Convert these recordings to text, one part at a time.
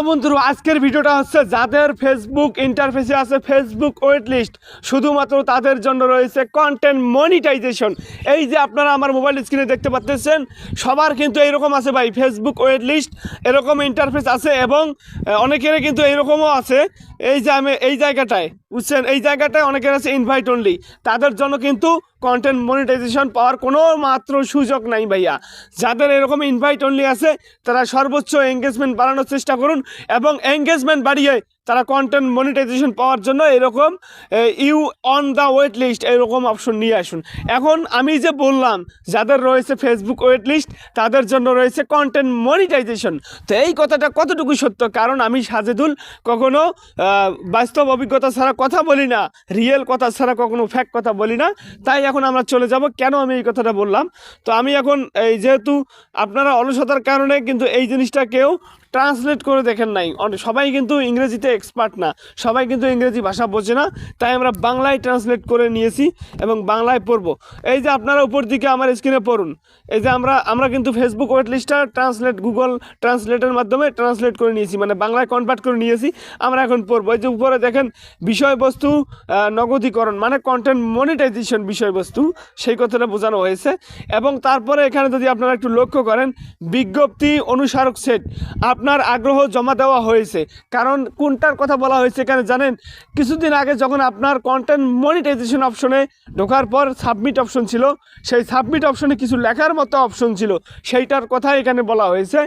বন্ধুরা, আজকের ভিডিওটা হচ্ছে যাদের ফেসবুক ইন্টারফেসে আছে ফেসবুক ওয়েট লিস্ট, শুধুমাত্র তাদের জন্য রয়েছে কন্টেন্ট মনিটাইজেশন। এই যে আপনারা আমার মোবাইল স্ক্রিনে দেখতে পাচ্ছেন, সবার কিন্তু এইরকম আছে ভাই, ফেসবুক ওয়েট লিস্ট এরকম ইন্টারফেস আছে এবং অনেকের কিন্তু এইরকমও আছে। এই যে আমি এই জায়গাটায় বুঝছেন, এই জায়গাটায় অনেকের আছে ইনভাইট অনলি, তাদের জন্য কিন্তু কন্টেন্ট মনিটাইজেশন পাওয়ার কোনো মাত্র সুযোগ নাই ভাইয়া। যাদের এরকম ইনভাইট অনলি আছে তারা সর্বোচ্চ এঙ্গেজমেন্ট বাড়ানোর চেষ্টা করুন এবং এঙ্গেজমেন্ট বাড়িয়ে তারা কন্টেন্ট মনিটাইজেশন পাওয়ার জন্য এরকম you on the wait list এরকম অপশন নিয়ে আসুন। এখন আমি যে বললাম যাদের রয়েছে ফেসবুক ওয়েট লিস্ট তাদের জন্য রয়েছে কন্টেন্ট মনিটাইজেশন, তো এই কথাটা কতটুকু সত্য? কারণ আমি সাজেদুল কখনো বাস্তব অভিজ্ঞতা ছাড়া কথা বলি না, রিয়েল কথা ছাড়া কখনো ফ্যাক কথা বলি না। তাই এখন আমরা চলে যাব কেন আমি এই কথাটা বললাম। তো আমি এখন এই যেহেতু আপনারা অলসতার কারণে কিন্তু এই জিনিসটা কেউ ট্রান্সলেট করে দেখেন নাই, সবাই কিন্তু ইংরেজিতে এক্সপার্ট না, সবাই কিন্তু ইংরেজি ভাষা বোঝে না, তাই আমরা বাংলায় ট্রান্সলেট করে নিয়েছি এবং বাংলায় পড়ব। এই যে আপনারা উপর দিকে আমার স্ক্রিনে পড়ুন, এই যে আমরা কিন্তু ফেসবুক ওয়েট লিস্টটা ট্রান্সলেট গুগল ট্রান্সলেটের মাধ্যমে ট্রান্সলেট করে নিয়েছি, মানে বাংলায় কনভার্ট করে নিয়েছি। আমরা এখন পড়ব। এই যে উপরে দেখেন বিষয়বস্তু নগদীকরণ, মানে কন্টেন্ট মনিটাইজেশন বিষয়বস্তু, সেই কথাটা বোঝানো হয়েছে। এবং তারপরে এখানে যদি আপনারা একটু লক্ষ্য করেন, বিজ্ঞপ্তি অনুসারক সেট, আপনার আগ্রহ জমা দেওয়া হয়েছে। কারণ কোনটার কথা বলা হয়েছে এখানে জানেন? কিছুদিন আগে যখন আপনার কন্টেন্ট মনিটাইজেশন অপশনে ঢোকার পর সাবমিট অপশন ছিল, সেই সাবমিট অপশনে কিছু লেখার মতো অপশন ছিল, সেইটার কথা এখানে বলা হয়েছে।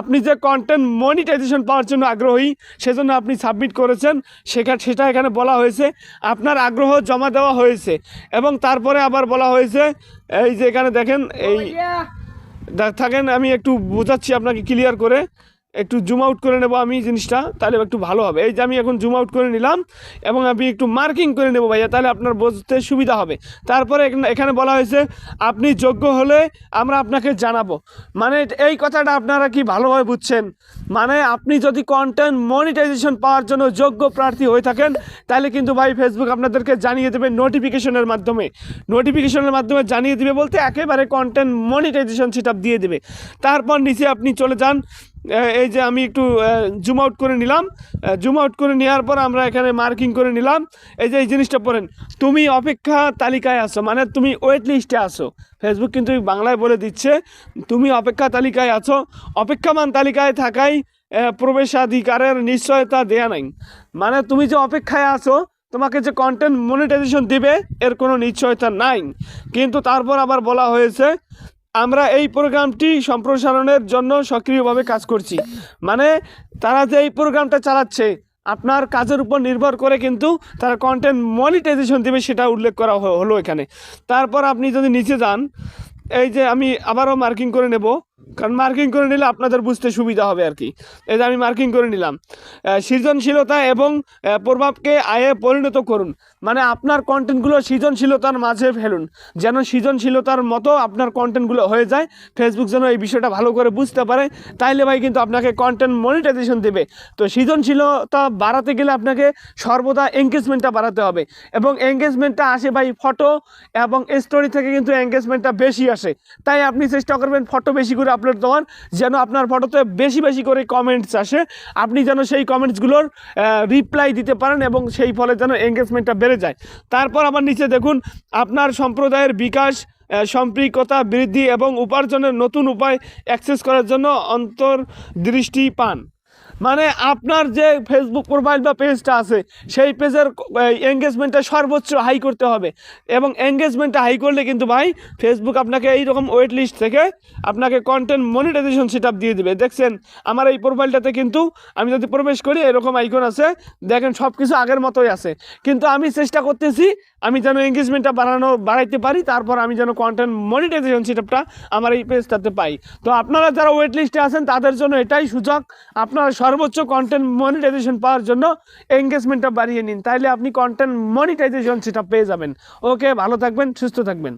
আপনি যে কন্টেন্ট মনিটাইজেশন পাওয়ার জন্য আগ্রহী, সেজন্য আপনি সাবমিট করেছেন, সেটা এখানে বলা হয়েছে আপনার আগ্রহ জমা দেওয়া হয়েছে। এবং তারপরে আবার বলা হয়েছে, এই যে এখানে দেখেন, এই থাকেন আমি একটু বোঝাচ্ছি আপনাকে ক্লিয়ার করে, একটু জুম আউট করে নেব আমি জিনিসটা, তাহলে একটু ভালো হবে। এই যে আমি এখন জুম আউট করে নিলাম এবং আমি একটু মার্কিং করে নেব ভাইয়া, তাহলে আপনার বুঝতে সুবিধা হবে। তারপরে এখানে বলা হয়েছে আপনি যোগ্য হলে আমরা আপনাকে জানাবো। মানে এই কথাটা আপনারা কি ভালোভাবে বুঝছেন? মানে আপনি যদি কন্টেন্ট মনিটাইজেশন পাওয়ার জন্য যোগ্য প্রার্থী হয়ে থাকেন, তাহলে কিন্তু ভাই ফেসবুক আপনাদেরকে জানিয়ে দেবে নোটিফিকেশনের মাধ্যমে জানিয়ে দেবে, বলতে একেবারে কন্টেন্ট মনিটাইজেশন সেট আপ দিয়ে দেবে। তারপর নিচে আপনি চলে যান, এই যে আমি একটু জুম আউট করে নিলাম, জুম আউট করে নেওয়ার পর আমরা এখানে মার্কিং করে নিলাম। এই যে এই জিনিসটা পড়েন, তুমি অপেক্ষা তালিকায় আসো, মানে তুমি ওয়েট লিস্টে আসো। ফেসবুক কিন্তু বাংলায় বলে দিচ্ছে তুমি অপেক্ষা তালিকায় আছো। অপেক্ষামান তালিকায় থাকায় প্রবেশাধিকারের নিশ্চয়তা দেয়া নাই, মানে তুমি যে অপেক্ষায় আছো, তোমাকে যে কন্টেন্ট মনিটাইজেশন দিবে এর কোনো নিশ্চয়তা নাই। কিন্তু তারপর আবার বলা হয়েছে আমরা এই প্রোগ্রামটি সম্প্রসারণের জন্য সক্রিয়ভাবে কাজ করছি। মানে তারা যে এই প্রোগ্রামটা চালাচ্ছে আপনার কাজের উপর নির্ভর করে কিন্তু তারা কন্টেন্ট মনিটাইজেশন দেবে, সেটা উল্লেখ করা হলো এখানে। তারপর আপনি যদি নিচে যান, এই যে আমি আবারও মার্কিং করে নেব, কারণ মার্কিং করে নিলে আপনাদের বুঝতে সুবিধা হবে আর কি। এই যে আমি মার্কিং করে নিলাম, সৃজনশীলতা এবং প্রভাবকে আয়ে পরিণত করুন, মানে আপনার কন্টেন্টগুলো সৃজনশীলতার মাঝে ফেলুন, যেন সৃজনশীলতার মতো আপনার কন্টেন্টগুলো হয়ে যায়। ফেসবুক যেন এই বিষয়টা ভালো করে বুঝতে পারে, তাইলে ভাই কিন্তু আপনাকে কন্টেন্ট মনিটাইজেশন দেবে। তো সৃজনশীলতা বাড়াতে গেলে আপনাকে সর্বদা এঙ্গেজমেন্টটা বাড়াতে হবে, এবং এঙ্গেজমেন্টটা আসে ভাই ফটো এবং স্টোরি থেকে, কিন্তু এঙ্গেজমেন্টটা বেশি আসে। তাই আপনি চেষ্টা করবেন ফটো বেশি করে আপলোড দেওয়ার, যেন আপনার ফটোতে বেশি বেশি করে কমেন্টস আসে, আপনি যেন সেই কমেন্টসগুলোর রিপ্লাই দিতে পারেন এবং সেই ফলে যেন এঙ্গেজমেন্টটা বেড়ে যায়। তারপর আবার নিচে দেখুন, আপনার সম্প্রদায়ের বিকাশ, সম্পৃক্ততা বৃদ্ধি এবং উপার্জনের নতুন উপায় অ্যাক্সেস করার জন্য অন্তর্দৃষ্টি পান। মানে আপনার যে ফেসবুক প্রোফাইল বা পেজটা আছে, সেই পেজের এঙ্গেজমেন্টটা সর্বোচ্চ হাই করতে হবে, এবং এঙ্গেজমেন্টটা হাই করলে কিন্তু ভাই ফেসবুক আপনাকে এইরকম ওয়েট লিস্ট থেকে আপনাকে কন্টেন্ট মনিটাইজেশন সেট আপ দিয়ে দেবে। দেখছেন আমার এই প্রোফাইলটাতে কিন্তু আমি যদি প্রবেশ করি এরকম আইকন আছে, দেখেন সব কিছু আগের মতোই আছে, কিন্তু আমি চেষ্টা করতেছি আমি যেন এঙ্গেজমেন্টটা বাড়াইতে পারি, তারপর আমি যেন কন্টেন্ট মনিটাইজেশন সেট আপটা আমার এই পেজটাতে পাই। তো আপনারা যারা ওয়েট লিস্টে আছেন তাদের জন্য এটাই সুযোগ, আপনারা সর্বোচ্চ কন্টেন্ট মনিটাইজেশন পাওয়ার জন্য এঙ্গেজমেন্টটা বাড়িয়ে নিন, তাইলে আপনি কন্টেন্ট মনিটাইজেশন সেটা পেয়ে যাবেন। ওকে, ভালো থাকবেন, সুস্থ থাকবেন।